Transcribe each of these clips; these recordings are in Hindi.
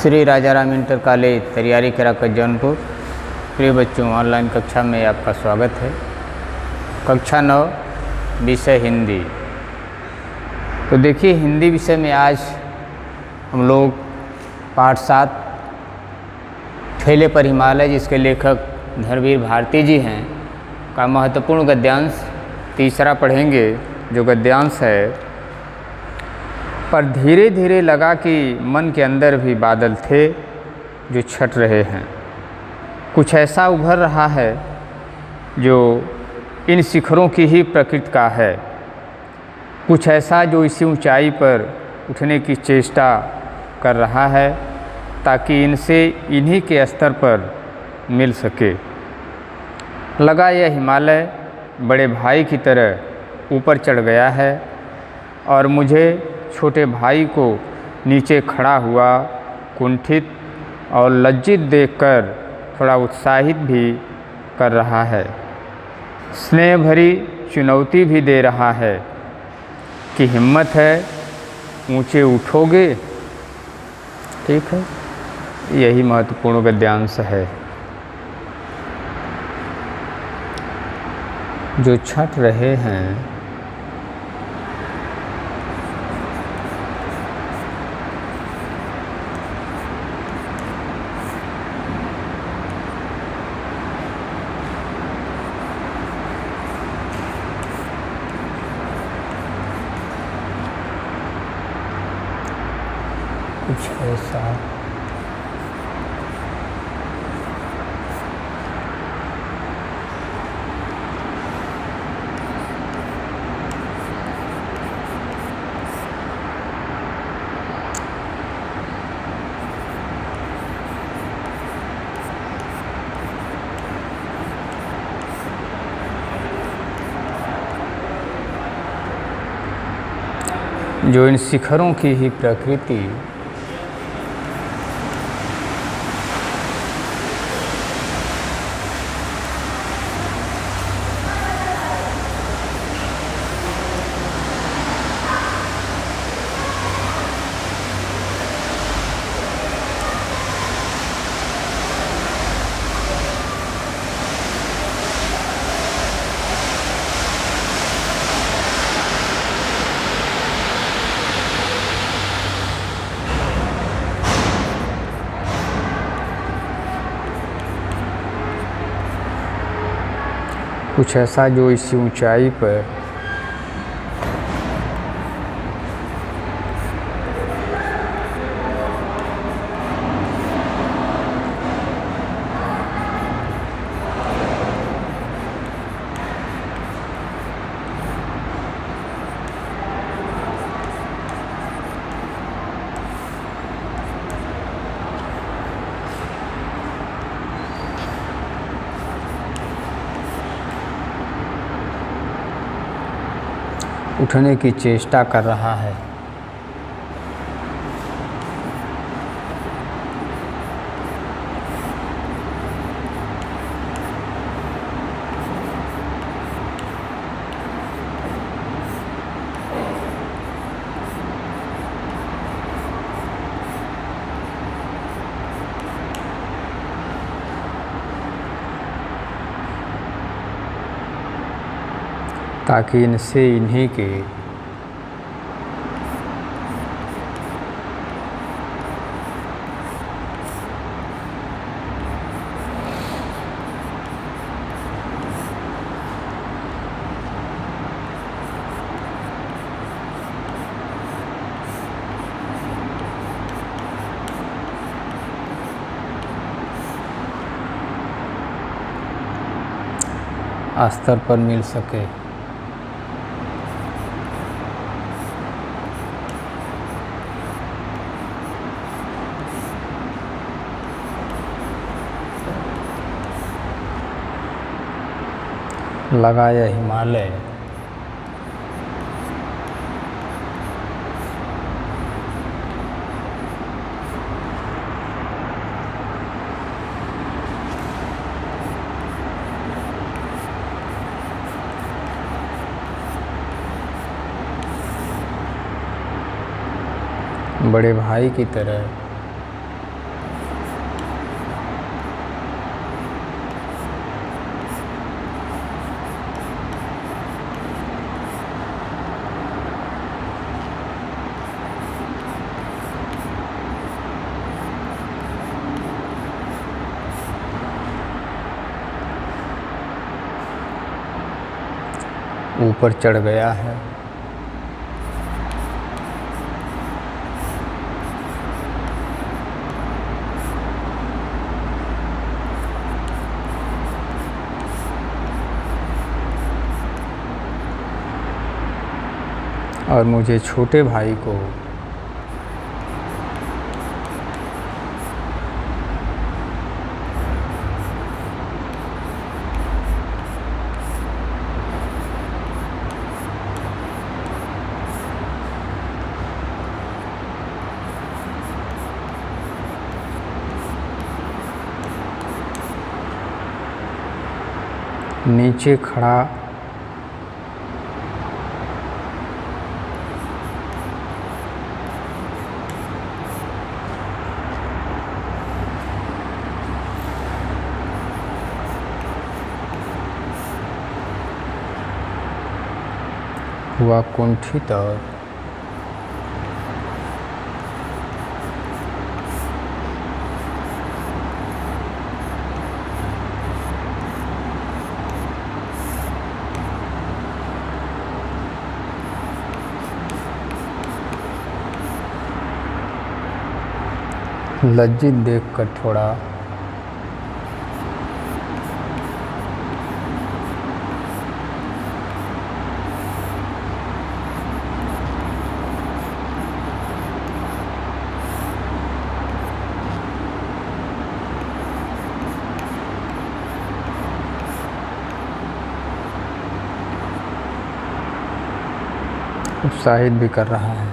श्री राजा राम इंटर कॉलेज तैयारी करा जौनपुर। प्रिय बच्चों, ऑनलाइन कक्षा में आपका स्वागत है। कक्षा 9 विषय हिंदी। तो देखिए, हिंदी विषय में आज हम लोग पाठ 7 ठेले पर हिमालय, जिसके लेखक धर्मवीर भारती जी हैं, का महत्वपूर्ण गद्यांश तीसरा पढ़ेंगे। जो गद्यांश है, पर धीरे धीरे लगा कि मन के अंदर भी बादल थे जो छट रहे हैं। कुछ ऐसा उभर रहा है जो इन शिखरों की ही प्रकृति का है। कुछ ऐसा जो इसी ऊंचाई पर उठने की चेष्टा कर रहा है, ताकि इनसे इन्हीं के स्तर पर मिल सके। लगा यह हिमालय बड़े भाई की तरह ऊपर चढ़ गया है, और मुझे छोटे भाई को नीचे खड़ा हुआ कुंठित और लज्जित देखकर थोड़ा उत्साहित भी कर रहा है। स्नेह भरी चुनौती भी दे रहा है कि हिम्मत है, ऊंचे उठोगे। ठीक है, यही महत्वपूर्ण गद्यांश है। जो छट रहे हैं, कुछ ऐसा जो इन शिखरों की ही प्रकृति कुछ ऐसा जो इसी ऊंचाई पर उठने की चेष्टा कर रहा है। ताकि इनसे इन्हीं के स्तर पर मिल सके। लगा यह हिमालय बड़े भाई की तरह ऊपर चढ़ गया है। और मुझे छोटे भाई को नीचे खड़ा हुआ कुंठित और लज्जित देखकर थोड़ा उत्साहित भी कर रहा है।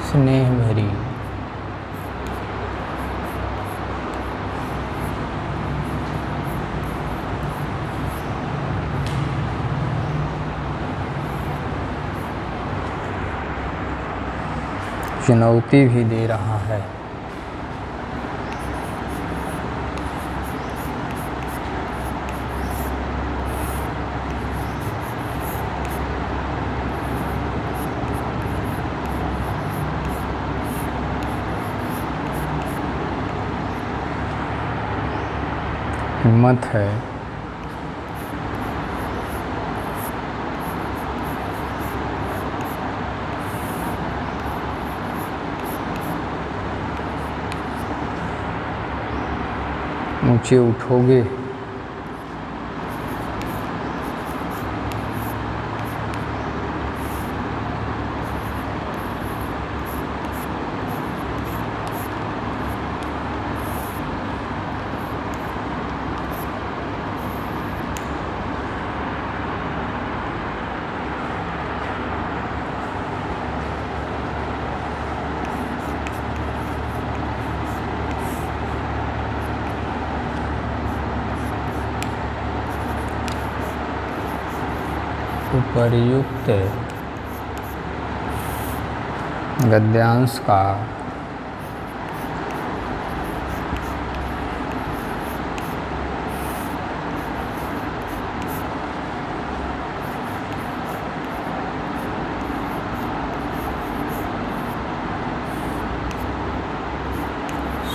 स्नेह भरी चुनौती भी दे रहा है। हिम्मत है। ऊंचे उठोगे। उपर्युक्त गद्यांश का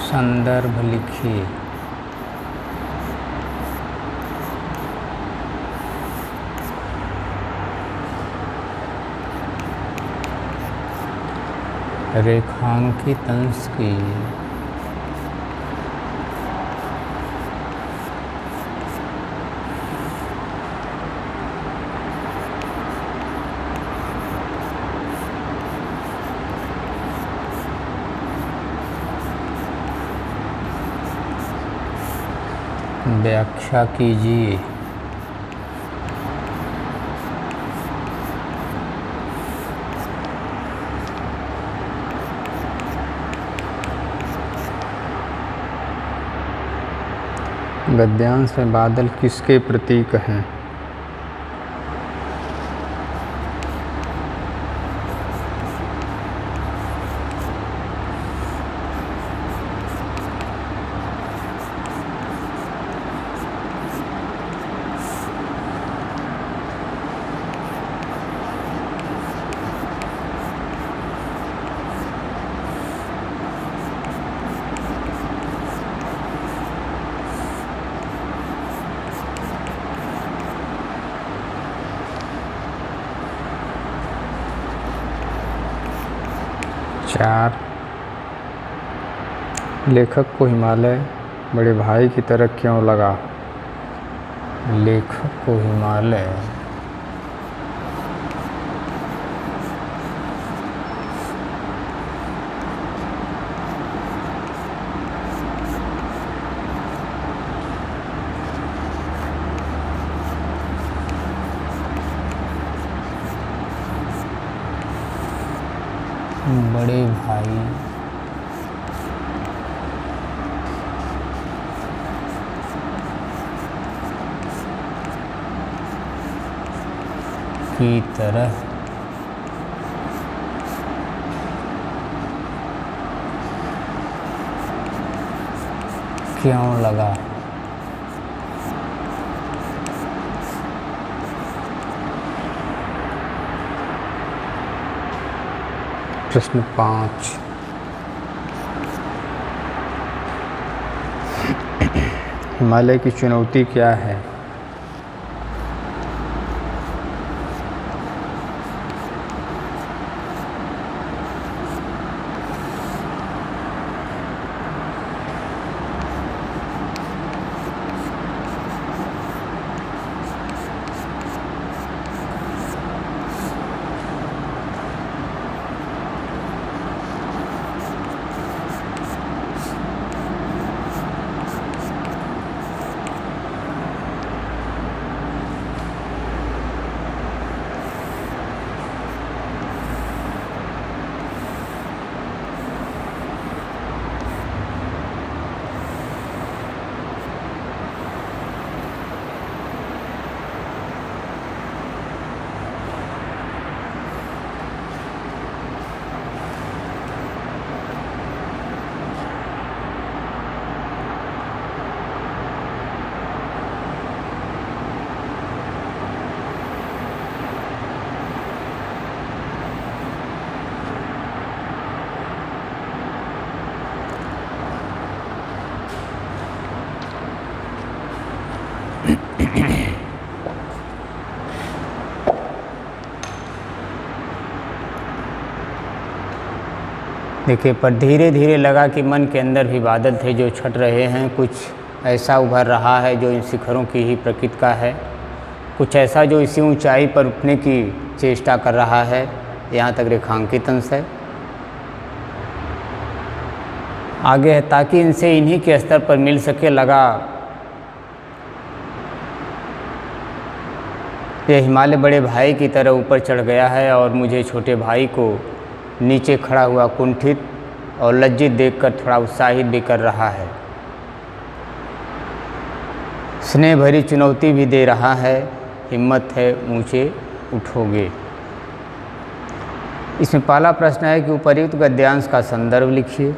संदर्भ लिखिए। रेखांकित अंश की व्याख्या कीजिए। गद्यांश में बादल किसके प्रतीक हैं? 4 लेखक को हिमालय बड़े भाई की तरह क्यों लगा? लेखक को हिमालय बड़े भाई की तरह क्यों लगा? प्रश्न 5 हिमालय की चुनौती क्या है? देखिए, पर धीरे धीरे लगा कि मन के अंदर भी बादल थे जो छट रहे हैं। कुछ ऐसा उभर रहा है जो इन शिखरों की ही प्रकृति का है, कुछ ऐसा जो इसी ऊंचाई पर उठने की चेष्टा कर रहा है। यहाँ तक रेखांकित अंश है। आगे है, ताकि इनसे इन्हीं के स्तर पर मिल सके। लगा यह हिमालय बड़े भाई की तरह ऊपर चढ़ गया है और मुझे छोटे भाई को नीचे खड़ा हुआ कुंठित और लज्जित देखकर थोड़ा उत्साहित भी कर रहा है। स्नेह भरी चुनौती भी दे रहा है। हिम्मत है, ऊंचे उठोगे। इसमें पहला प्रश्न है कि उपर्युक्त गद्यांश का संदर्भ लिखिए।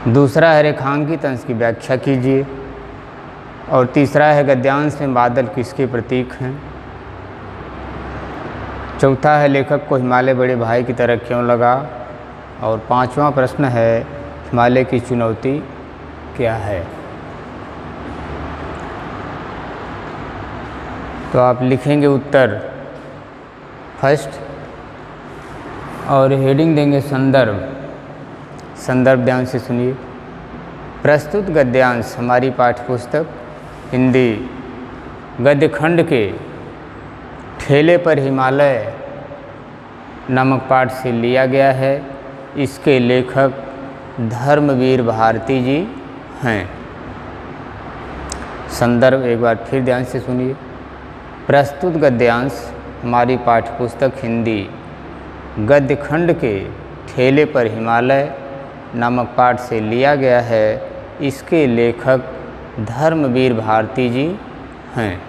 दूसरा है रेखांकित अंश की व्याख्या कीजिए। और तीसरा है गद्यांश में बादल किसके प्रतीक हैं। चौथा है लेखक को हिमालय बड़े भाई की तरह क्यों लगा। और पांचवा प्रश्न है हिमालय की चुनौती क्या है। तो आप लिखेंगे उत्तर फर्स्ट और हेडिंग देंगे संदर्भ। संदर्भ ध्यान से सुनिए। प्रस्तुत गद्यांश हमारी पाठ्यपुस्तक हिंदी गद्य खंड के ठेले पर हिमालय नामक पाठ से लिया गया है। इसके लेखक धर्मवीर भारती जी हैं। संदर्भ एक बार फिर ध्यान से सुनिए। प्रस्तुत गद्यांश हमारी पाठ्यपुस्तक हिंदी गद्य खंड के ठेले पर हिमालय नामक पाठ से लिया गया है। इसके लेखक धर्मवीर भारती जी हैं।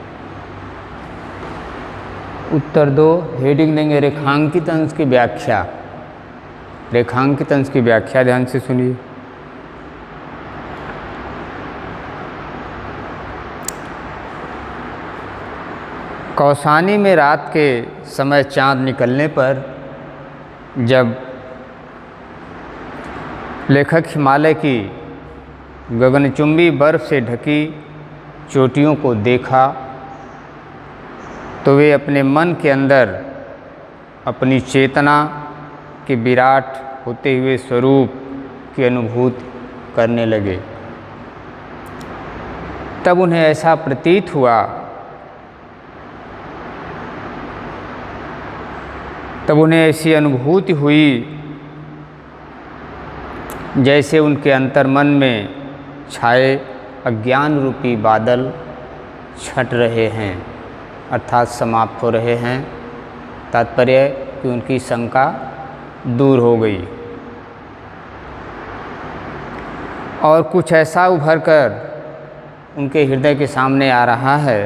उत्तर 2 हेडिंग देंगे रेखांकित अंश की व्याख्या। रेखांकित अंश की व्याख्या ध्यान से सुनिए। कौसानी में रात के समय चांद निकलने पर जब लेखक हिमालय की गगनचुंबी बर्फ से ढकी चोटियों को देखा तो वे अपने मन के अंदर अपनी चेतना उनके विराट होते हुए स्वरूप की अनुभूति करने लगे। तब उन्हें ऐसा प्रतीत हुआ, तब उन्हें ऐसी अनुभूति हुई जैसे उनके अंतर्मन में छाए अज्ञान रूपी बादल छट रहे हैं, अर्थात समाप्त हो रहे हैं। तात्पर्य कि उनकी शंका दूर हो गई और कुछ ऐसा उभर कर उनके हृदय के सामने आ रहा है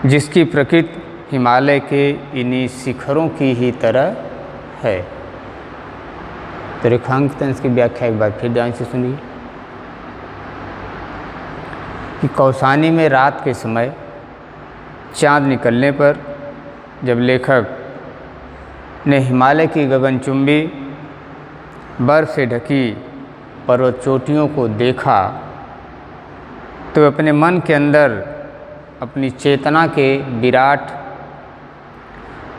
जिसकी प्रकृति हिमालय के इन्हीं शिखरों की ही तरह है। तो रेखांकित इसकी व्याख्या एक बार फिर ध्यान से सुनिए कि कौसानी में रात के समय चाँद निकलने पर जब लेखक ने हिमालय की गगनचुंबी बर्फ से ढकी पर्वत चोटियों को देखा तो अपने मन के अंदर अपनी चेतना के विराट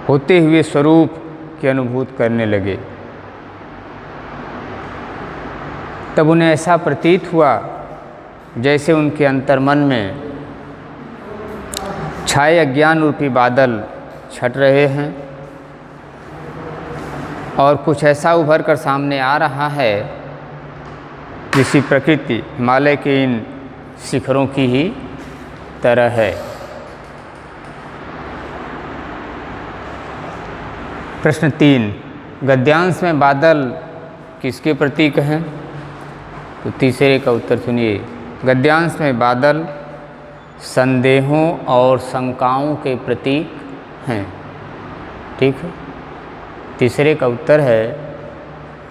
होते हुए स्वरूप की अनुभूति करने लगे। तब उन्हें ऐसा प्रतीत हुआ जैसे उनके अंतर्मन में छाए अज्ञान रूपी बादल छट रहे हैं और कुछ ऐसा उभर कर सामने आ रहा है जिसकी प्रकृति हिमालय के इन शिखरों की ही तरह है। प्रश्न 3, गद्यांश में बादल किसके प्रतीक हैं? तो तीसरे का उत्तर सुनिए। गद्यांश में बादल संदेहों और शंकाओं के प्रतीक हैं। ठीक है, तीसरे का उत्तर है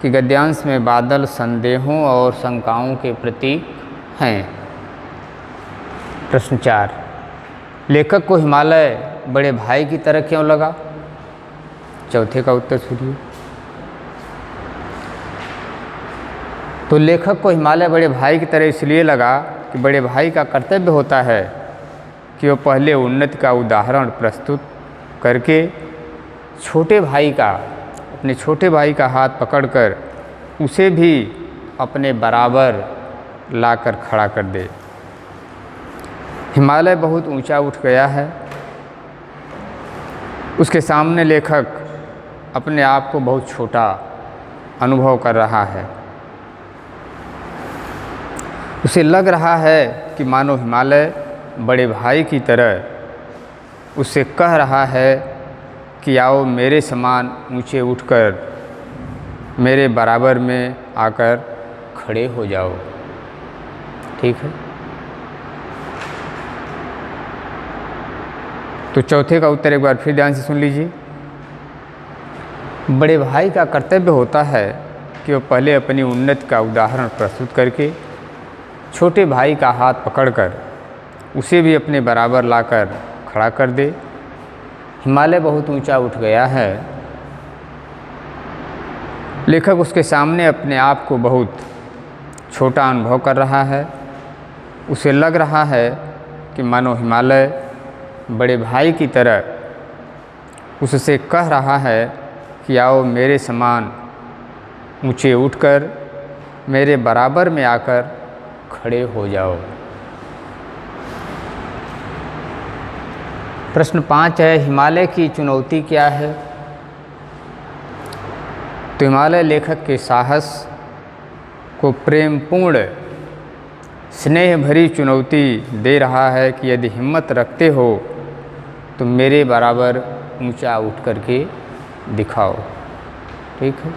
कि गद्यांश में बादल संदेहों और शंकाओं के प्रतीक हैं। प्रश्न 4, लेखक को हिमालय बड़े भाई की तरह क्यों लगा? चौथे का उत्तर सुनिए। तो लेखक को हिमालय बड़े भाई की तरह इसलिए लगा कि बड़े भाई का कर्तव्य होता है कि वो पहले उन्नति का उदाहरण प्रस्तुत करके छोटे भाई का, अपने छोटे भाई का हाथ पकड़कर उसे भी अपने बराबर लाकर खड़ा कर दे। हिमालय बहुत ऊंचा उठ गया है, उसके सामने लेखक अपने आप को बहुत छोटा अनुभव कर रहा है। उसे लग रहा है कि मानो हिमालय बड़े भाई की तरह उससे कह रहा है कि आओ मेरे समान ऊंचे उठकर मेरे बराबर में आकर खड़े हो जाओ। ठीक है, तो चौथे का उत्तर एक बार फिर ध्यान से सुन लीजिए। बड़े भाई का कर्तव्य होता है कि वो पहले अपनी उन्नति का उदाहरण प्रस्तुत करके छोटे भाई का हाथ पकड़कर उसे भी अपने बराबर लाकर खड़ा कर दे। हिमालय बहुत ऊंचा उठ गया है, लेखक उसके सामने अपने आप को बहुत छोटा अनुभव कर रहा है। उसे लग रहा है कि मानो हिमालय बड़े भाई की तरह उससे कह रहा है कि आओ मेरे समान ऊंचे उठकर मेरे बराबर में आकर खड़े हो जाओ। प्रश्न 5 है, हिमालय की चुनौती क्या है? तो हिमालय लेखक के साहस को प्रेमपूर्ण स्नेह भरी चुनौती दे रहा है कि यदि हिम्मत रखते हो तो मेरे बराबर ऊंचा उठ करके दिखाओ। ठीक है।